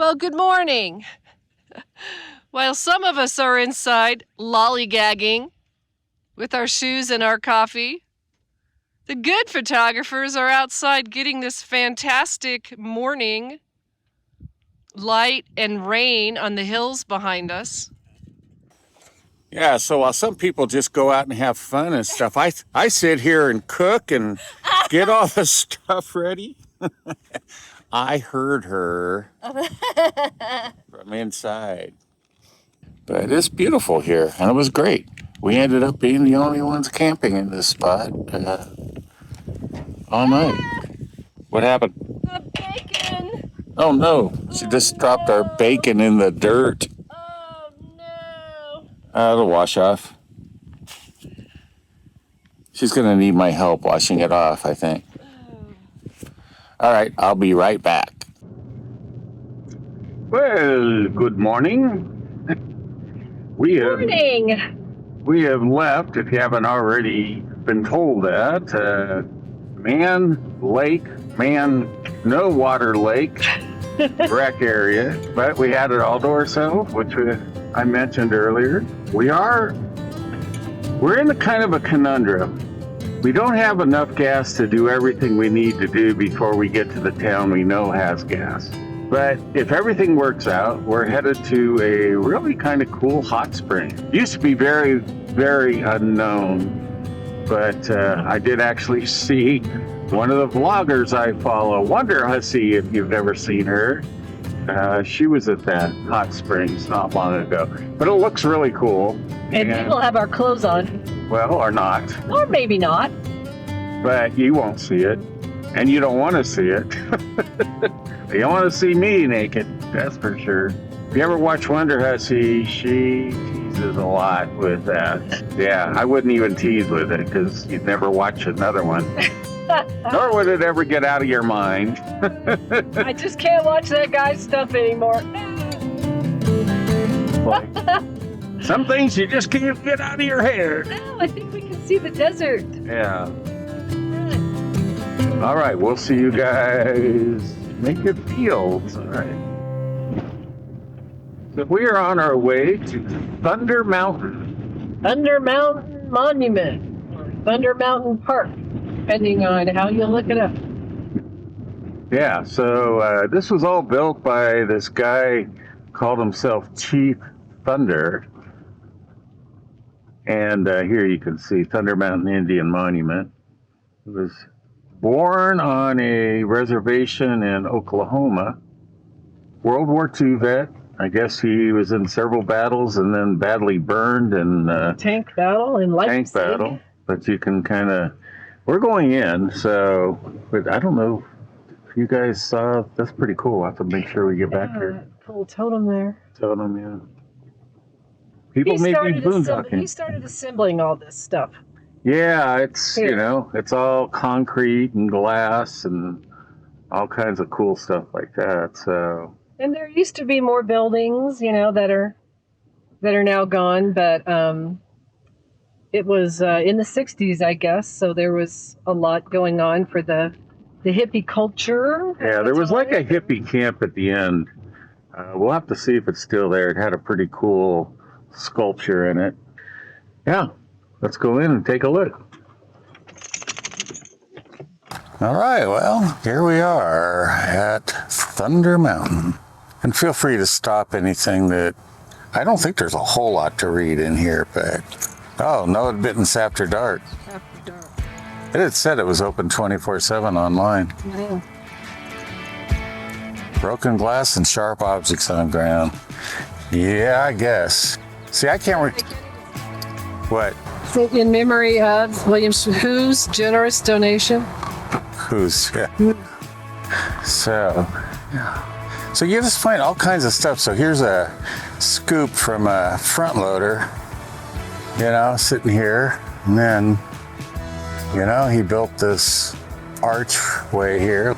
Well, good morning. While some of us are inside lollygagging with our shoes and our coffee, the good photographers are outside getting this fantastic morning light and rain on the hills behind us. Yeah, so while some people just go out and have fun and stuff, I sit here and cook and get all the stuff ready. I heard her from inside. But it's beautiful here, and it was great. We ended up being the only ones camping in this spot all night. What happened? The bacon! Oh no, she just dropped our bacon in the dirt. Oh no! It'll wash off. She's gonna need my help washing it off, I think. All right, I'll be right back. Well, good morning. We have left, if you haven't already been told that, Mann No Water Lake wreck area, but we had it all to ourselves, which I mentioned earlier. We're in a kind of a conundrum. We don't have enough gas to do everything we need to do before we get to the town we know has gas. But if everything works out, we're headed to a really kind of cool hot spring. Used to be very, very unknown, but I did actually see one of the vloggers I follow, Wonder Hussy, if you've never seen her. She was at that hot springs not long ago. But it looks really cool. And people have our clothes on. Well, or not. Or maybe not. But you won't see it. And you don't want to see it. You don't want to see me naked, that's for sure. If you ever watch Wonder Hussy, she teases a lot with that. Yeah, I wouldn't even tease with it because you'd never watch another one. Nor would it ever get out of your mind. I just can't watch that guy's stuff anymore. Some things you just can't get out of your head. No, I think we can see the desert. Yeah. All right, we'll see you guys make it fields. All right. So we are on our way to Thunder Mountain. Thunder Mountain Monument, or Thunder Mountain Park, depending on how you look it up. Yeah, so this was all built by this guy called himself Chief Thunder. And here you can see Thunder Mountain Indian Monument. It was born on a reservation in Oklahoma. World War II vet. I guess he was in several battles and then badly burned and tank battle in Leipzig. Tank battle. But you can kind of, we're going in, so, but I don't know if you guys saw, that's pretty cool. I have to make sure we get back here. Cool totem there. Totem, yeah. People may be boondocking. He started assembling all this stuff. Yeah, it's, you know, it's all concrete and glass and all kinds of cool stuff like that, so. And there used to be more buildings, you know, that are now gone, but it was in the 60s, I guess, so there was a lot going on for the hippie culture. Yeah, there was like a hippie camp at the end. We'll have to see if it's still there. It had a pretty cool sculpture in it. Yeah. Let's go in and take a look. All right, well, here we are at Thunder Mountain. And feel free to stop anything that, I don't think there's a whole lot to read in here, but, oh, no admittance after dark. After dark. It had said it was open 24/7 online. Yeah. Broken glass and sharp objects on ground. Yeah, I guess. See, I can't what? In memory of Williams Who's generous donation. Who's, yeah. So you just find all kinds of stuff. So here's a scoop from a front loader, you know, sitting here. And then, you know, he built this archway here.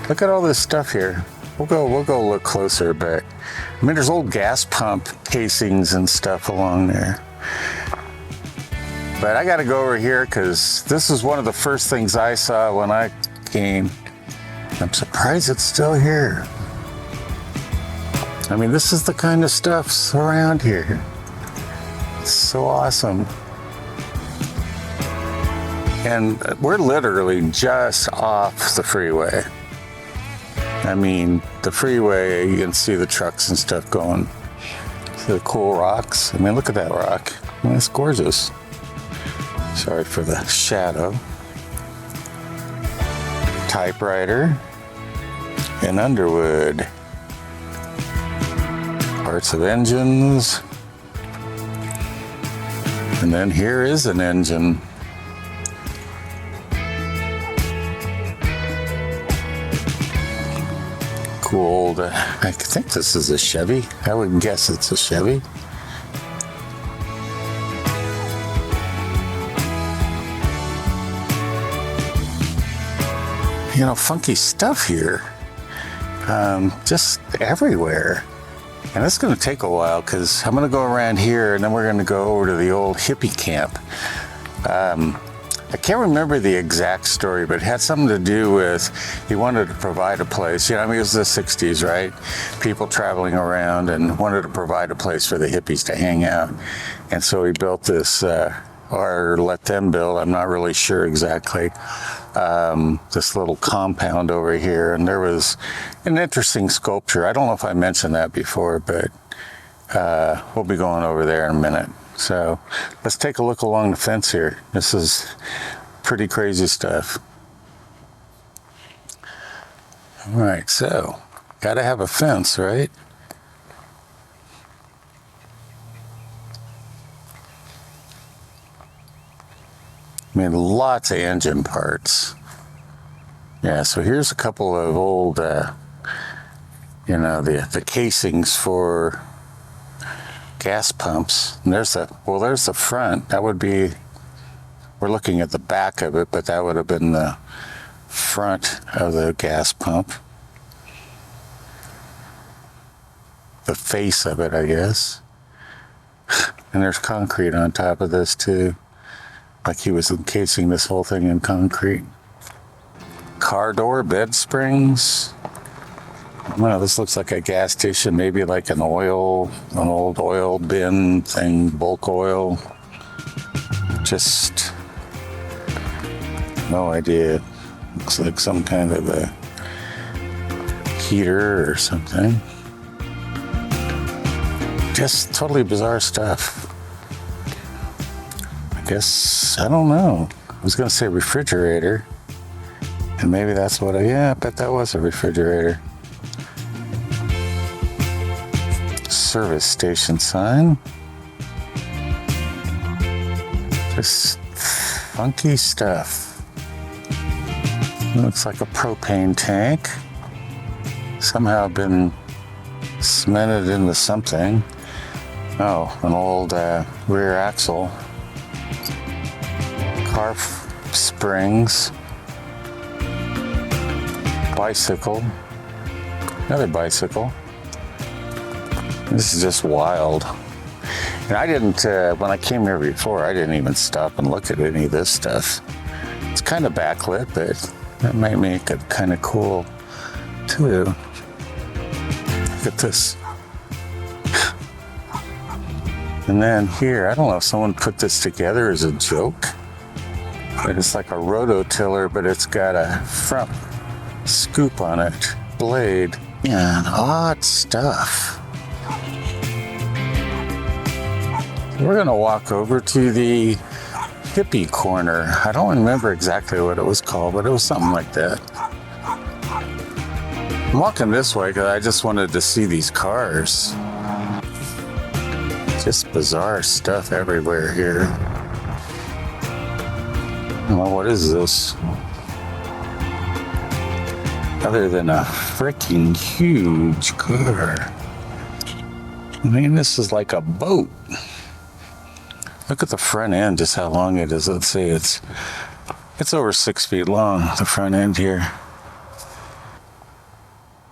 Look at all this stuff here. We'll go look closer, but I mean, there's old gas pump casings and stuff along there. But I got to go over here because this is one of the first things I saw when I came. I'm surprised it's still here. I mean, this is the kind of stuff's around here. It's so awesome. And we're literally just off the freeway. I mean, the freeway, you can see the trucks and stuff going. See the cool rocks? I mean, look at that rock. I mean, it's gorgeous. Sorry for the shadow. Typewriter and Underwood. Parts of engines. And then here is an engine. Cool old, I think this is a Chevy. I would guess it's a Chevy. You know, funky stuff here. Just everywhere. And it's going to take a while because I'm going to go around here and then we're going to go over to the old hippie camp. I can't remember the exact story, but it had something to do with he wanted to provide a place. You know, I mean, it was the 60s, right? People traveling around and wanted to provide a place for the hippies to hang out. And so he built this, or let them build, I'm not really sure exactly, this little compound over here. And there was an interesting sculpture. I don't know if I mentioned that before, but we'll be going over there in a minute. So let's take a look along the fence here. This is pretty crazy stuff. All right, so gotta have a fence, right? I mean, lots of engine parts. Yeah, so here's a couple of old, you know, the casings for gas pumps. And there's the front. That would be, we're looking at the back of it, but that would have been the front of the gas pump. The face of it, I guess. And there's concrete on top of this too. Like he was encasing this whole thing in concrete. Car door, bed springs. Well, this looks like a gas station, maybe like an old oil bin thing, bulk oil. Just no idea. Looks like some kind of a heater or something. Just totally bizarre stuff. I guess, I don't know. I was gonna say refrigerator. And maybe that's what I bet that was a refrigerator. Service station sign. Just funky stuff. Looks like a propane tank. Somehow been cemented into something. Oh, an old rear axle. Car springs. Bicycle. Another bicycle. This is just wild. And I didn't, when I came here before, I didn't even stop and look at any of this stuff. It's kind of backlit, but that might make it kind of cool too. Look at this. And then here, I don't know if someone put this together as a joke, but it's like a rototiller, but it's got a front scoop on it, blade, and odd stuff. We're gonna walk over to the hippie corner. I don't remember exactly what it was called, but it was something like that. I'm walking this way because I just wanted to see these cars. Just bizarre stuff everywhere here. Well, what is this? Other than a freaking huge car. I mean, this is like a boat. Look at the front end, just how long it is. Let's see, it's over 6 feet long, the front end here.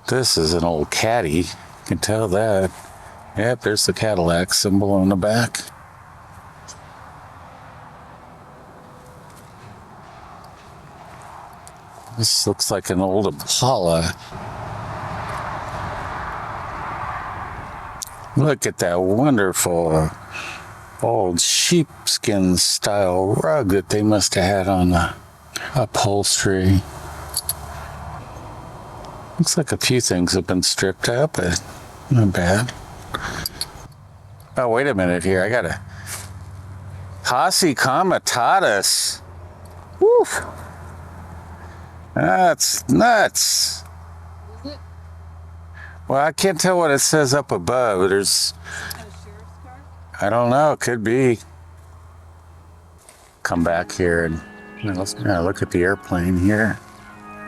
This is an old Caddy, you can tell that. Yep, there's the Cadillac symbol on the back. This looks like an old Impala. Look at that wonderful old sheepskin style rug that they must have had on the upholstery. Looks like a few things have been stripped up, but not bad. Oh, wait a minute here. I got a Posse Comitatus. Woo! That's nuts. Well, I can't tell what it says up above. There's, I don't know, it could be. Come back here and let's look at the airplane here.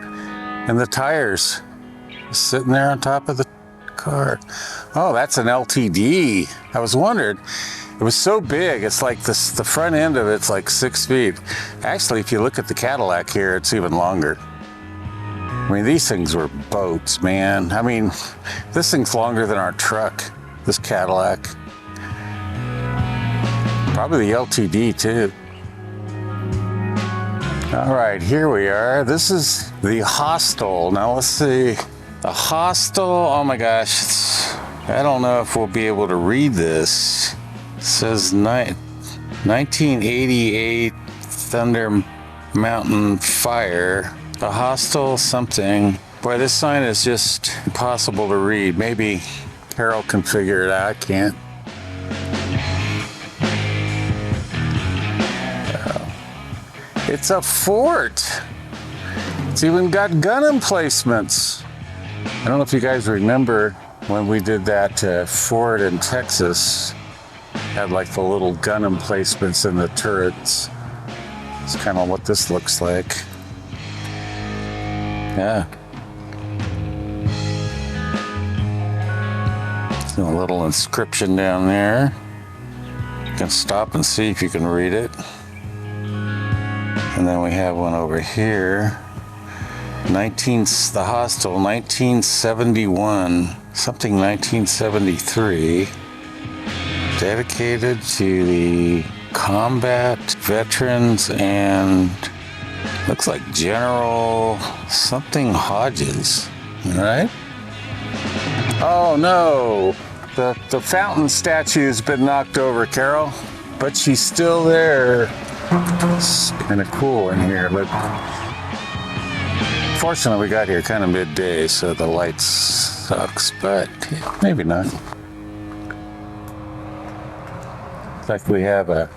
And the tires sitting there on top of the car. Oh, that's an LTD. I was wondering, it was so big, it's like this, the front end of it's like 6 feet. Actually, if you look at the Cadillac here, it's even longer. I mean, these things were boats, man. I mean, this thing's longer than our truck, this Cadillac. Probably the LTD too. All right, here we are. This is the Hostel. Now let's see. The Hostel, oh my gosh. I don't know if we'll be able to read this. It says 1988 Thunder Mountain Fire. The Hostel something. Boy, this sign is just impossible to read. Maybe Carol can figure it out. I can't. It's a fort. It's even got gun emplacements. I don't know if you guys remember when we did that fort in Texas. Had like the little gun emplacements in the turrets. It's kind of what this looks like. Yeah. There's a little inscription down there. You can stop and see if you can read it. And then we have one over here. The Hostel, 1971, something 1973. Dedicated to the combat veterans and looks like General something Hodges, right? Oh no, the fountain statue's been knocked over, Carol, but she's still there. It's kind of cool in here. Look. Fortunately, we got here kind of midday, so the lights sucks, but maybe not. Looks like we have a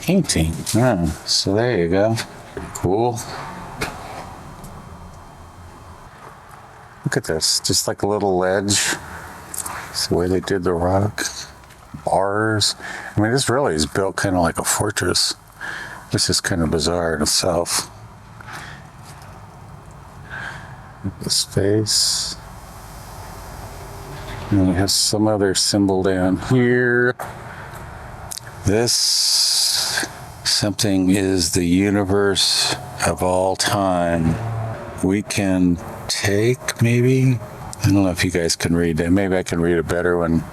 painting. So there you go. Cool. Look at this, just like a little ledge. It's the way they did the rock. Bars. I mean, this really is built kind of like a fortress. This is kind of bizarre in itself. The space. And we have some other symbol down here. This something is the universe of all time. We can take, maybe? I don't know if you guys can read that. Maybe I can read it better when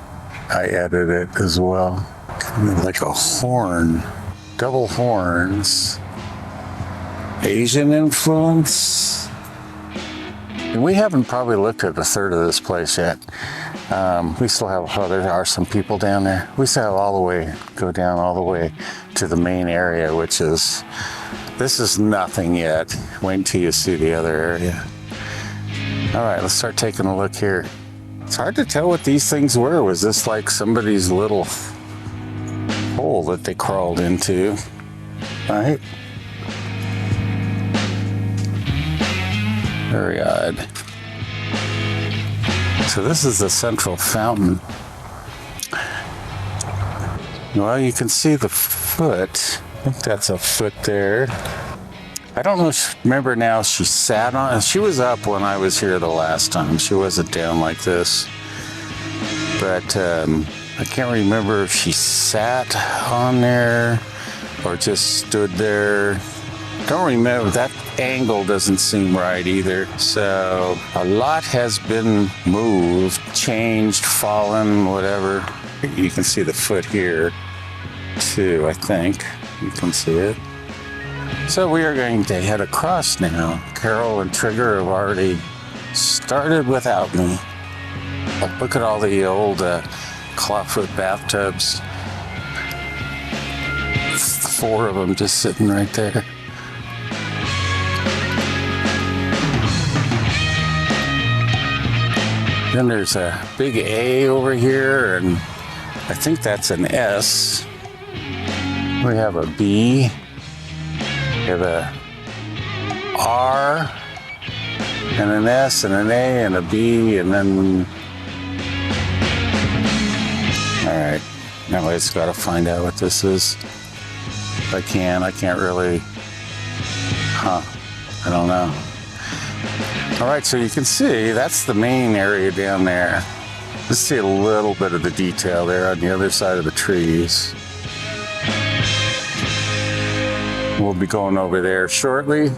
I edit it as well. Kind of like a horn. Double horns. Asian influence. And we haven't probably looked at a third of this place yet. We still have, there are some people down there. We still have go down all the way to the main area, which is, this is nothing yet. Wait until you see the other area. All right, let's start taking a look here. It's hard to tell what these things were. Was this like somebody's little hole that they crawled into? Right? Very odd. So this is the central fountain. Well, you can see the foot. I think that's a foot there. I don't know, remember now, she sat on, she was up when I was here the last time. She wasn't down like this. But I can't remember if she sat on there or just stood there. Don't remember, that angle doesn't seem right either. So a lot has been moved, changed, fallen, whatever. You can see the foot here too, I think. You can see it. So we are going to head across now. Carol and Trigger have already started without me. But look at all the old clawfoot bathtubs. 4 of them just sitting right there. Then there's a big A over here, and I think that's an S. We have a B. We have a R, and an S, and an A, and a B, and then... Alright, now I just gotta find out what this is. If I can't really... I don't know. Alright, so you can see, that's the main area down there. Let's see a little bit of the detail there on the other side of the trees. We'll be going over there shortly.